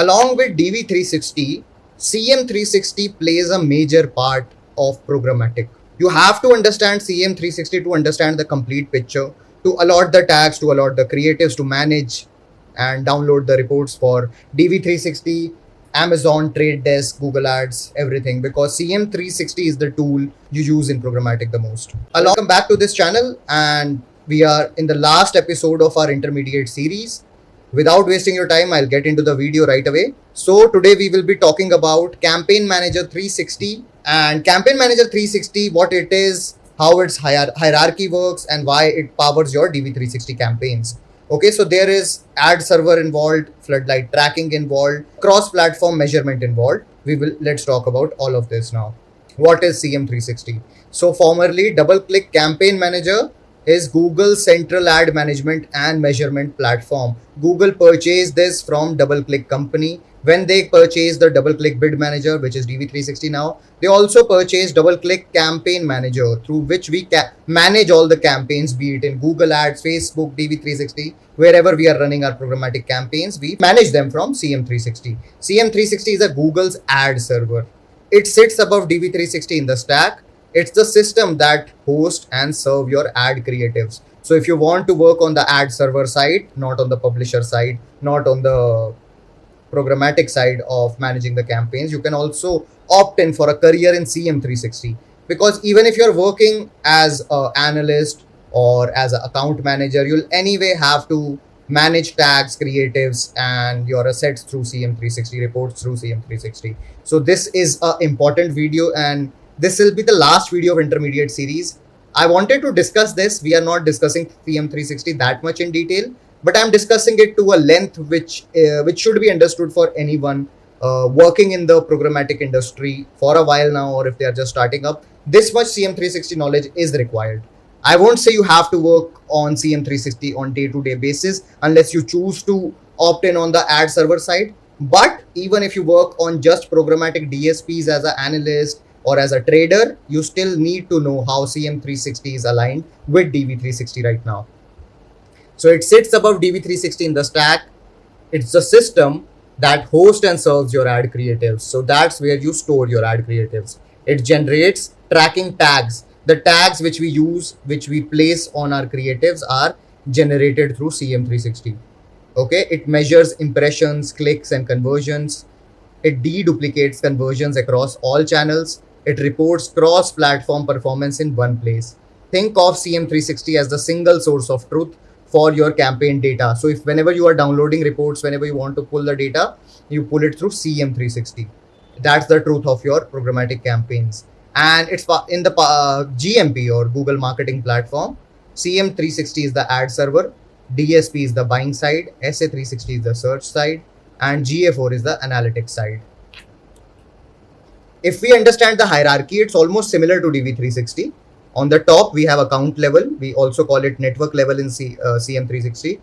Along with DV360, CM360 plays a major part of programmatic. You have to understand CM360 to understand the complete picture, to allot the tags, to allot the creatives, to manage and download the reports for DV360, Amazon, Trade Desk, Google Ads, everything, because CM360 is the tool you use in programmatic the most. Welcome back to this channel, and we are in the last episode of our intermediate series. Without wasting your time, I'll get into the video right away. So today we will be talking about Campaign Manager 360, and Campaign Manager 360, what it is, how its hierarchy works, and why it powers your DV360 campaigns. Okay, so there is ad server involved, floodlight tracking involved, cross-platform measurement involved. Let's talk about all of this now. What is CM360? So formerly DoubleClick Campaign Manager is Google's central ad management and measurement platform. Google purchased this from DoubleClick company. When they purchased the DoubleClick Bid Manager, which is DV360 now, they also purchased DoubleClick Campaign Manager, through which we manage all the campaigns, be it in Google Ads, Facebook, DV360, wherever we are running our programmatic campaigns, we manage them from CM360. CM360 is a Google's ad server. It sits above DV360 in the stack. It's the system that hosts and serve your ad creatives. So if you want to work on the ad server side, not on the publisher side, not on the programmatic side of managing the campaigns, you can also opt in for a career in CM360. Because even if you're working as an analyst or as an account manager, you'll anyway have to manage tags, creatives, and your assets through CM360, reports through CM360. So this is an important video, and this will be the last video of intermediate series. I wanted to discuss this. We are not discussing CM360 that much in detail, but I'm discussing it to a length which should be understood for anyone working in the programmatic industry for a while now, or if they are just starting up. This much CM360 knowledge is required. I won't say you have to work on CM360 on day-to-day basis unless you choose to opt in on the ad server side. But even if you work on just programmatic DSPs as an analyst or as a trader, you still need to know how CM360 is aligned with DV360 right now. So it sits above DV360 in the stack. It's the system that hosts and serves your ad creatives. So that's where you store your ad creatives. It generates tracking tags. The tags which we use, which we place on our creatives, are generated through CM360. Okay, it measures impressions, clicks, and conversions. It deduplicates conversions across all channels. It reports cross-platform performance in one place. Think of CM360 as the single source of truth for your campaign data. So if whenever you are downloading reports, whenever you want to pull the data, you pull it through CM360. That's the truth of your programmatic campaigns. And it's in the GMP, or Google Marketing Platform. CM360 is the ad server, DSP is the buying side, SA360 is the search side, and GA4 is the analytics side. If we understand the hierarchy, it's almost similar to DV360. On the top, we have account level. We also call it network level in CM360.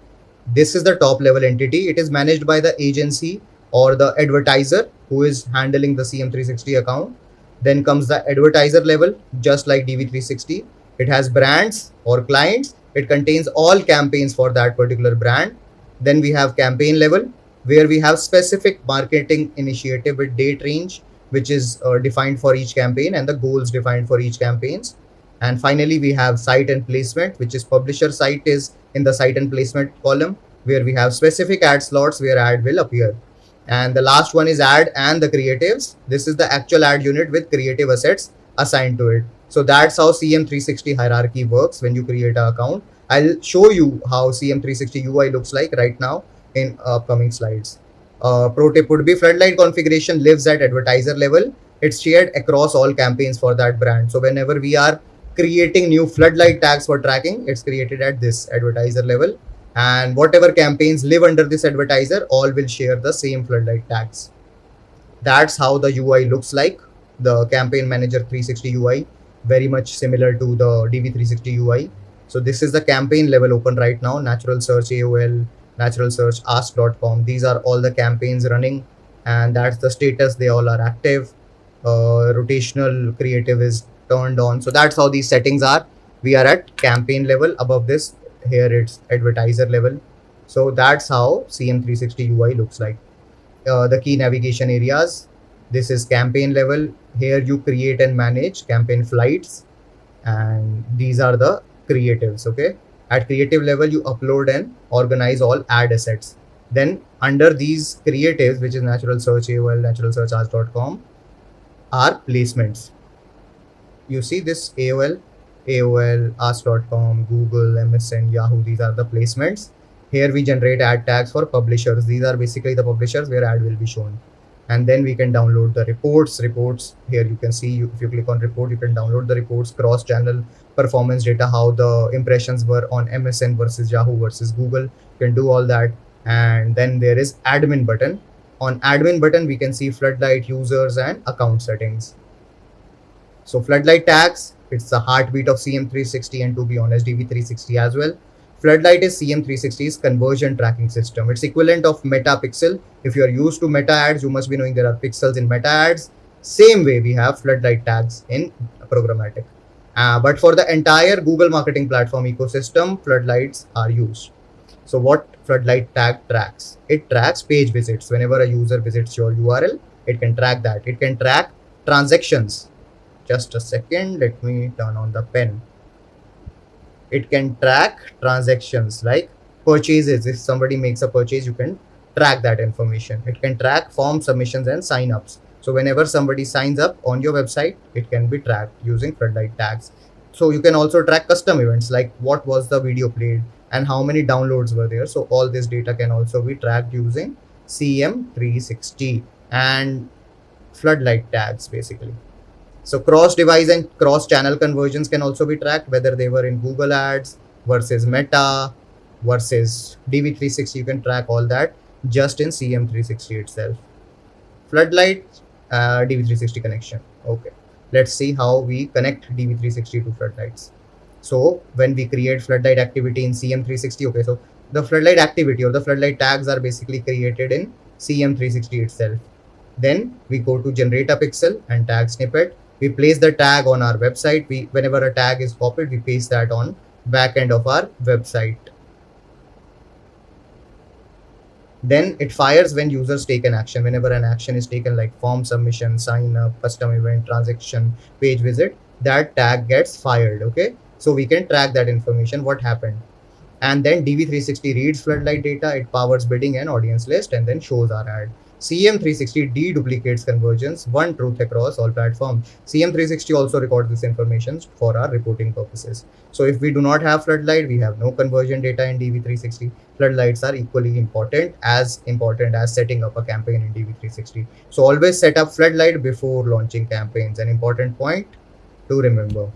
This is the top level entity. It is managed by the agency or the advertiser who is handling the CM360 account. Then comes the advertiser level, just like DV360. It has brands or clients. It contains all campaigns for that particular brand. Then we have campaign level, where we have specific marketing initiative with date range, which is defined for each campaign, and the goals defined for each campaigns. And finally, we have site and placement, which is publisher site is in the site and placement column, where we have specific ad slots where ad will appear. And the last one is ad and the creatives. This is the actual ad unit with creative assets assigned to it. So that's how CM360 hierarchy works when you create an account. I'll show you how CM360 UI looks like right now in upcoming slides. Pro tip would be Floodlight configuration lives at advertiser level. It's shared across all campaigns for that brand. So whenever we are creating new floodlight tags for tracking, it's created at this advertiser level. And whatever campaigns live under this advertiser, all will share the same floodlight tags. That's how the UI looks like. The Campaign Manager 360 UI, very much similar to the DV360 UI. So this is the campaign level open right now. Natural Search AOL, Natural Search Ask.com. These are all the campaigns running, and that's the status. They all are active. Rotational creative is turned on. So that's how these settings are. We are at campaign level. Above this, here it's advertiser level. So that's how CM360 UI looks like. the key navigation areas. This is campaign level. Here you create and manage campaign flights, and these are the creatives. Okay, at creative level you upload and organize all ad assets. Then under these creatives, which is natural search AOL, natural search ads.com, are placements. You see this AOL, ask.com, Google, MSN, Yahoo, these are the placements. Here we generate ad tags for publishers. These are basically the publishers where ad will be shown. And then we can download the reports. Here you can see, if you click on report, you can download the reports, cross channel performance data, how the impressions were on MSN versus Yahoo versus Google. You can do all that. And then there is admin button. On admin button, we can see Floodlight users and account settings. So Floodlight Tags, it's the heartbeat of CM360, and to be honest, DV360 as well. Floodlight is CM360's conversion tracking system. It's equivalent of Meta Pixel. If you are used to Meta ads, you must be knowing there are pixels in Meta ads. Same way we have Floodlight Tags in programmatic. But for the entire Google marketing platform ecosystem, Floodlights are used. So what Floodlight Tag tracks? It tracks page visits. Whenever a user visits your URL, it can track that. It can track transactions. Just a second, let me turn on the pen. It can track transactions like purchases. If somebody makes a purchase, you can track that information. It can track form submissions and sign-ups. So whenever somebody signs up on your website, it can be tracked using Floodlight Tags. So you can also track custom events like what was the video played and how many downloads were there. So all this data can also be tracked using CM360 and Floodlight Tags basically. So cross-device and cross-channel conversions can also be tracked, whether they were in Google Ads versus Meta versus DV360. You can track all that just in CM360 itself. Floodlight DV360 connection. Okay, let's see how we connect DV360 to Floodlights. So when we create Floodlight activity in CM360, okay, so the Floodlight activity or the Floodlight tags are basically created in CM360 itself. Then we go to generate a pixel and tag snippet. We place the tag on our website. Whenever a tag is copied, we paste that on backend of our website. Then it fires when users take an action. Whenever an action is taken, like form submission, sign up, custom event, transaction, page visit, that tag gets fired. Okay, so we can track that information, what happened. And then DV360 reads Floodlight data, it powers bidding and audience list, and then shows our ad. CM360 deduplicates conversions, one truth across all platforms. CM360 also records this information for our reporting purposes. So if we do not have Floodlight, we have no conversion data in DV360. Floodlights are equally important as setting up a campaign in DV360. So always set up Floodlight before launching campaigns. An important point to remember.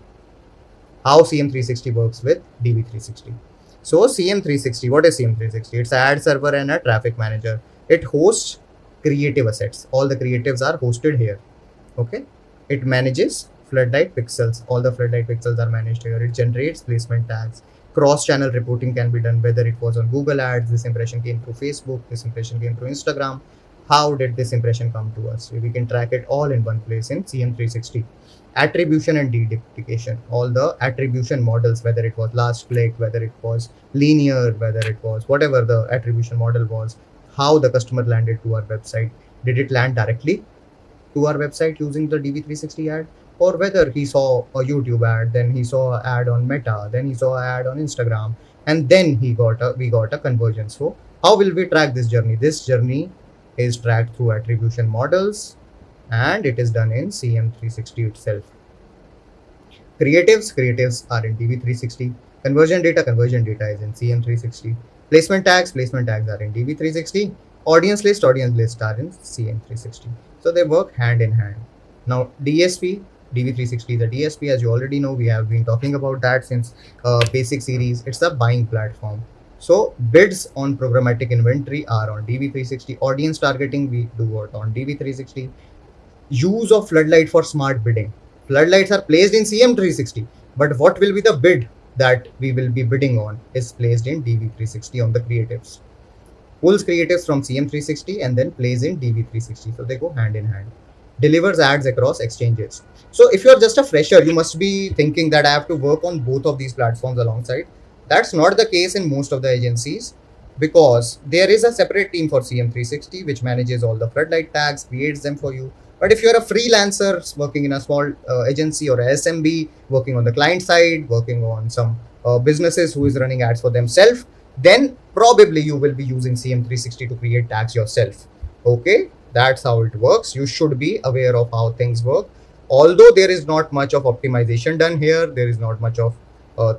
How CM360 works with DV360. So CM360, what is CM360? It's an ad server and a traffic manager. It hosts creative assets. All the creatives are hosted here. Okay. It manages Floodlight pixels. All the Floodlight pixels are managed here. It generates placement tags. Cross-channel reporting can be done, whether it was on Google Ads, this impression came through Facebook, this impression came through Instagram. How did this impression come to us? We can track it all in one place in CM360. Attribution and deduplication, all the attribution models, whether it was last click, whether it was linear, whether it was whatever the attribution model was, how the customer landed to our website. Did it land directly to our website using the DV360 ad, or whether he saw a YouTube ad, then he saw an ad on Meta, then he saw an ad on Instagram, and then we got a conversion. So how will we track this journey? This journey is tracked through attribution models, and it is done in CM360 itself. Creatives are in DV360. Conversion data is in CM360. Placement tags are in DV360. Audience list are in CM360. So they work hand in hand. Now DSP, DV360 is a DSP. As you already know, we have been talking about that since basic series. It's a buying platform. So bids on programmatic inventory are on DV360. Audience targeting, we do it on DV360. Use of Floodlight for smart bidding. Floodlights are placed in CM360, but what will be the bid that we will be bidding on is placed in DV360 on the creatives. Pulls creatives from CM360 and then plays in DV360. So they go hand in hand. Delivers ads across exchanges. So if you're just a fresher, you must be thinking that I have to work on both of these platforms alongside. That's not the case in most of the agencies. because there is a separate team for CM360 which manages all the floodlight tags, creates them for you. But if you're a freelancer working in a small agency or a SMB, working on the client side, working on some businesses who is running ads for themselves, then probably you will be using CM360 to create tags yourself. Okay, that's how it works. You should be aware of how things work. Although there is not much of optimization done here, there is not much of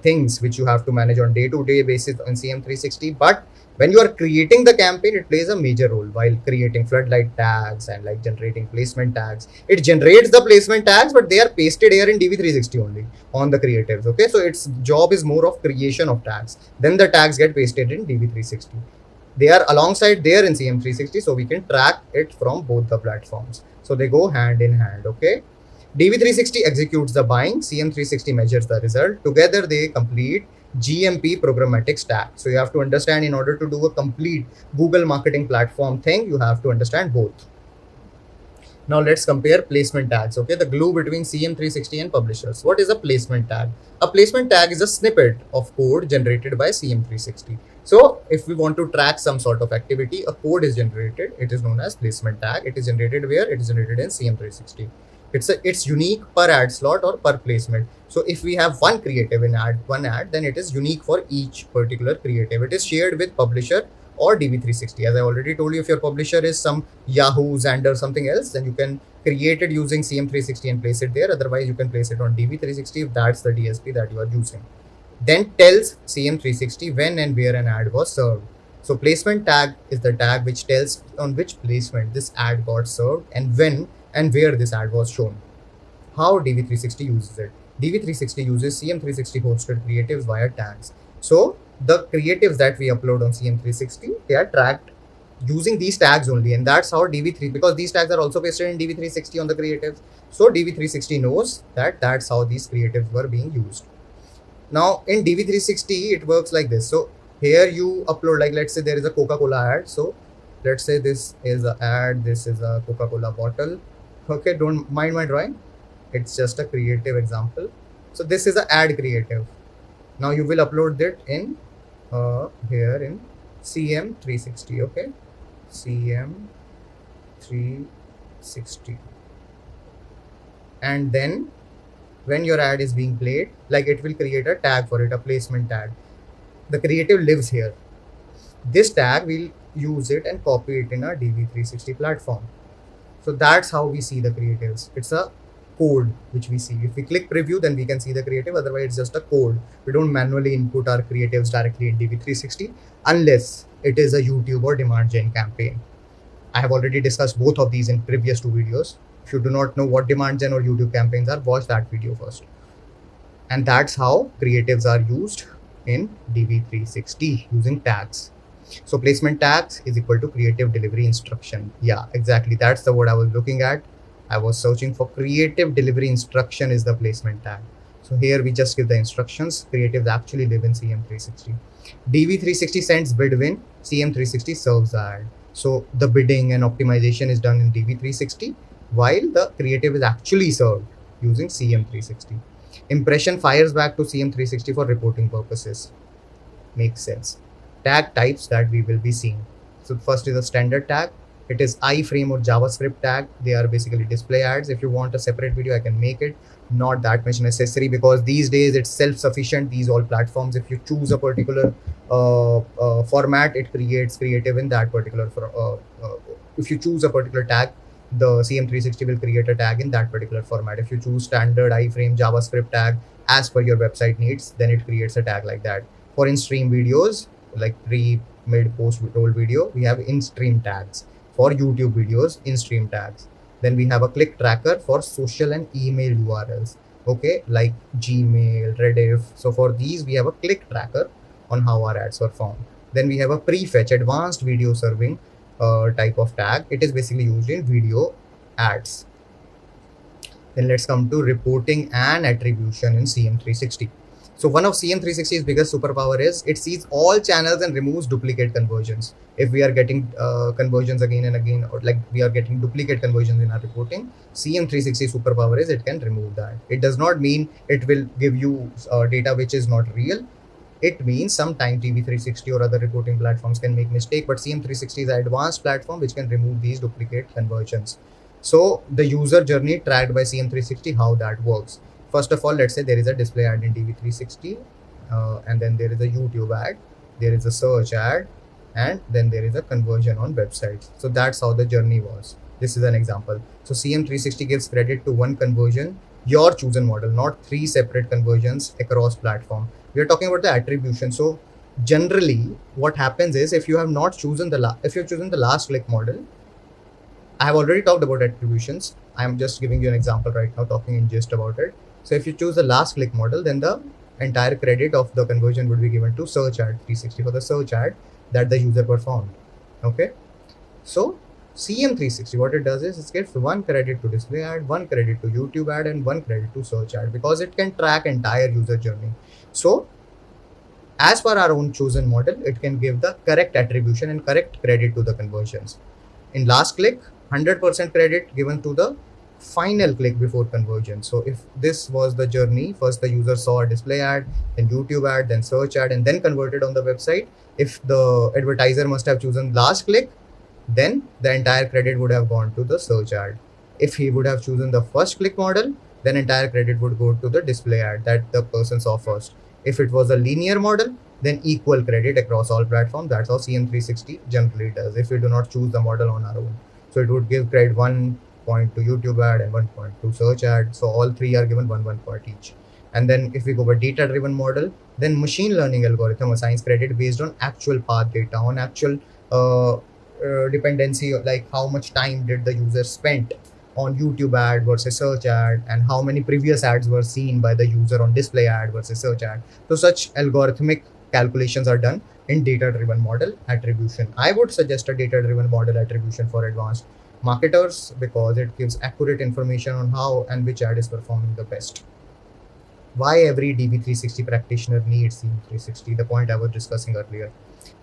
things which you have to manage on day-to-day basis on CM360, but when you are creating the campaign, it plays a major role while creating floodlight tags and like generating placement tags. It generates the placement tags, but they are pasted here in DV360 only on the creatives. Okay, so its job is more of creation of tags. Then the tags get pasted in DV360. They are alongside there in CM360, so we can track it from both the platforms. So they go hand in hand. Okay. DV360 executes the buying, CM360 measures the result. Together they complete GMP programmatic stack. So you have to understand, in order to do a complete Google marketing platform thing, you have to understand both. Now let's compare placement tags. Okay, the glue between CM360 and publishers. What is a placement tag? A placement tag is a snippet of code generated by CM360. So if we want to track some sort of activity, a code is generated. It is known as placement tag. It is generated where? It is generated in CM360. It's unique per ad slot or per placement. So if we have one creative in one ad, then it is unique for each particular creative. It is shared with publisher or DV360. As I already told you, if your publisher is some Yahoo, Xandr, something else, then you can create it using CM360 and place it there. Otherwise, you can place it on DV360 if that's the DSP that you are using. Then tells CM360 when and where an ad was served. So placement tag is the tag which tells on which placement this ad got served and when and where this ad was shown. How DV360 uses it? DV360 uses CM360 hosted creatives via tags. So the creatives that we upload on CM360, they are tracked using these tags only, and that's how DV3, because these tags are also pasted in DV360 on the creatives. So DV360 knows that that's how these creatives were being used. Now in DV360, it works like this. So here you upload, like let's say there is a Coca-Cola ad. So let's say this is an ad, this is a Coca-Cola bottle. Okay, don't mind my drawing. It's just a creative example. So this is an ad creative. Now you will upload it in here in CM360. Okay, CM360, and then when your ad is being played, like it will create a tag for it, a placement tag. The creative lives here. This tag, we'll use it and copy it in our DV360 platform. So that's how we see the creatives. It's a code which we see. If we click preview, then we can see the creative. Otherwise, it's just a code. We don't manually input our creatives directly in DV360 unless it is a YouTube or demand gen campaign. I have already discussed both of these in previous two videos. If you do not know what demand gen or YouTube campaigns are, watch that video first. And that's how creatives are used in DV360 using tags. So placement tags is equal to creative delivery instruction. Yeah, exactly. That's the word I was looking at. I was searching for creative delivery instruction is the placement tag. So here we just give the instructions. Creatives actually live in CM360. DV360 sends bid when CM360 serves the ad. So the bidding and optimization is done in DV360 while the creative is actually served using CM360. Impression fires back to CM360 for reporting purposes. Makes sense. Tag types that we will be seeing. So first is a standard tag. It is iframe or JavaScript tag. They are basically display ads. If you want a separate video, I can make it. Not that much necessary because these days it's self-sufficient. These all platforms, if you choose a particular format, it creates creative in that particular. If you choose a particular tag, the CM360 will create a tag in that particular format. If you choose standard iframe JavaScript tag as per your website needs, then it creates a tag like that. For in-stream videos, like pre, mid, post roll video, we have in-stream tags. For YouTube videos, in-stream tags. Then we have a click tracker for social and email URLs. Okay, like Gmail, Rediff. So for these, we have a click tracker on how our ads were found. Then we have a prefetch advanced video serving type of tag. It is basically used in video ads. Then let's come to reporting and attribution in CM360. So one of CM360's biggest superpower is it sees all channels and removes duplicate conversions. If we are getting conversions again and again, or like we are getting duplicate conversions in our reporting, CM360 superpower is it can remove that. It does not mean it will give you data which is not real. It means sometimes DV360 or other reporting platforms can make mistake, but CM360 is an advanced platform which can remove these duplicate conversions. So the user journey tracked by CM360, how that works. First of all, let's say there is a display ad in DV360, and then there is a YouTube ad, there is a search ad, and then there is a conversion on websites. So that's how the journey was. This is an example. So CM360 gives credit to one conversion, your chosen model, not three separate conversions across platform. We are talking about the attribution. So generally what happens is, if you have not chosen the if you've chosen the last click model, I have already talked about attributions. I'm just giving you an example right now, talking in gist about it. So if you choose the last click model, then the entire credit of the conversion would be given to search ad 360 for the search ad that the user performed. Okay. So CM360, what it does is it gets one credit to display ad, one credit to YouTube ad, and one credit to search ad, because it can track entire user journey. So as per our own chosen model, it can give the correct attribution and correct credit to the conversions. In last click, 100% credit given to the final click before conversion. So if this was the journey, first the user saw a display ad, then YouTube ad, then search ad, and then converted on the website. If the advertiser must have chosen last click, then the entire credit would have gone to the search ad. If he would have chosen the first click model, then entire credit would go to the display ad that the person saw first. If it was a linear model, then equal credit across all platforms. That's how CM360 generally does if we do not choose the model on our own. So it would give credit 1 point to YouTube ad and 1 point to search ad. So all three are given 1 point each. And then if we go by data driven model, then machine learning algorithm assigns credit based on actual path data, on actual dependency, like how much time did the user spent on YouTube ad versus search ad, and how many previous ads were seen by the user on display ad versus search ad. So such algorithmic calculations are done in data-driven model attribution. I would suggest a data-driven model attribution for advanced marketers because it gives accurate information on how and which ad is performing the best. Why every DV360 practitioner needs CM360, the point I was discussing earlier.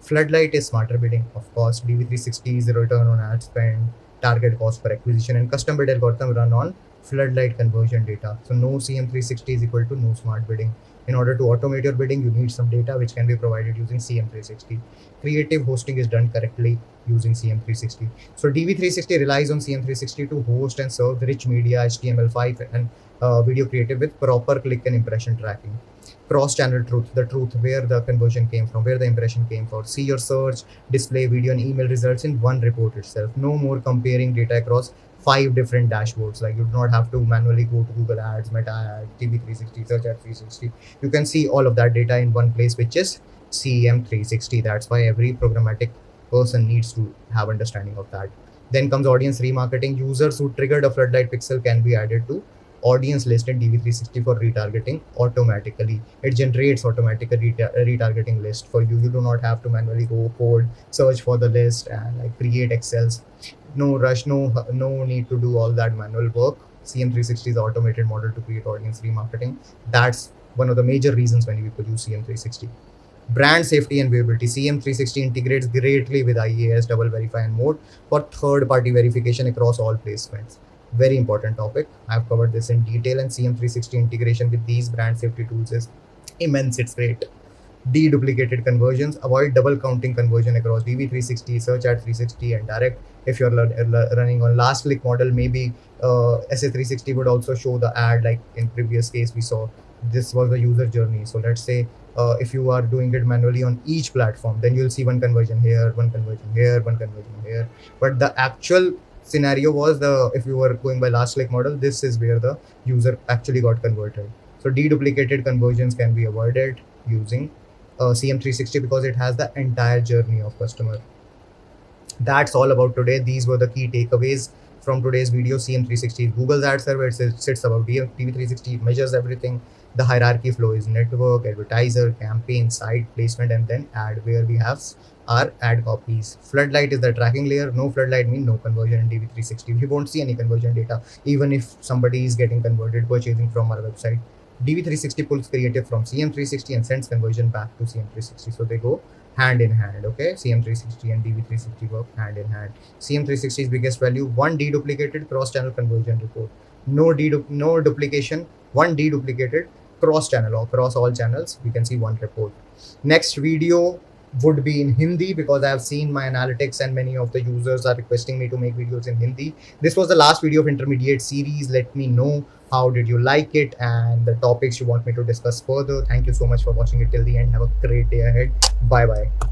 Floodlight is smarter bidding, of course. DV360 is the return on ad spend, target cost per acquisition, and custom bid algorithm run on Floodlight conversion data. So no CM360 is equal to no smart bidding. In order to automate your bidding, you need some data which can be provided using CM360. Creative hosting is done correctly using CM360. So DV360 relies on CM360 to host and serve rich media, HTML5 and video creative with proper click and impression tracking. Cross-channel truth, the truth where the conversion came from, where the impression came from. See your search, display, video, and email results in one report itself. No more comparing data across 5 different dashboards. Like you do not have to manually go to Google Ads, Meta Ads, TV360, Search Ad 360. You can see all of that data in one place, which is CM360. That's why every programmatic person needs to have understanding of that. Then comes audience remarketing. Users who triggered a floodlight pixel can be added to audience list in DV360 for retargeting automatically. It generates automatic retargeting list for you. You do not have to manually go code, search for the list, and like create Excels. No rush, no need to do all that manual work. CM360 is the automated model to create audience remarketing. That's one of the major reasons when people use CM360. Brand safety and viewability. CM360 integrates greatly with IAS, double verify, and mode for third-party verification across all placements. Very important topic. I've covered this in detail, and CM360 integration with these brand safety tools is immense. It's great. Deduplicated conversions. Avoid double counting conversion across DV360, Search Ad 360, and direct. If you're running on last click model, maybe SA360 would also show the ad, like in previous case we saw. This was the user journey. So let's say if you are doing it manually on each platform, then you'll see one conversion here, one conversion here, one conversion here. But the actual scenario was if you were going by last click model, this is where the user actually got converted. So deduplicated conversions can be avoided using CM360 because it has the entire journey of customer. That's all about today. These were the key takeaways from today's video. CM360 is Google's ad server. It sits above DV360. It measures everything. The hierarchy flow is network, advertiser, campaign, site placement, and then ad, where we have our ad copies. Floodlight is the tracking layer. No floodlight means no conversion in DV360. We won't see any conversion data, even if somebody is getting converted purchasing from our website. DV360 pulls creative from CM360 and sends conversion back to CM360. So they go hand in hand. Okay, CM360 and DV360 work hand in hand. CM360's biggest value: one deduplicated cross-channel conversion report. No duplication. One deduplicated cross channel or across all channels, we can see one report. Next video would be in Hindi, because I have seen my analytics and many of the users are requesting me to make videos in Hindi. This was the last video of intermediate series. Let me know how did you like it and the topics you want me to discuss further. Thank you so much for watching it till the end. Have a great day ahead. Bye bye.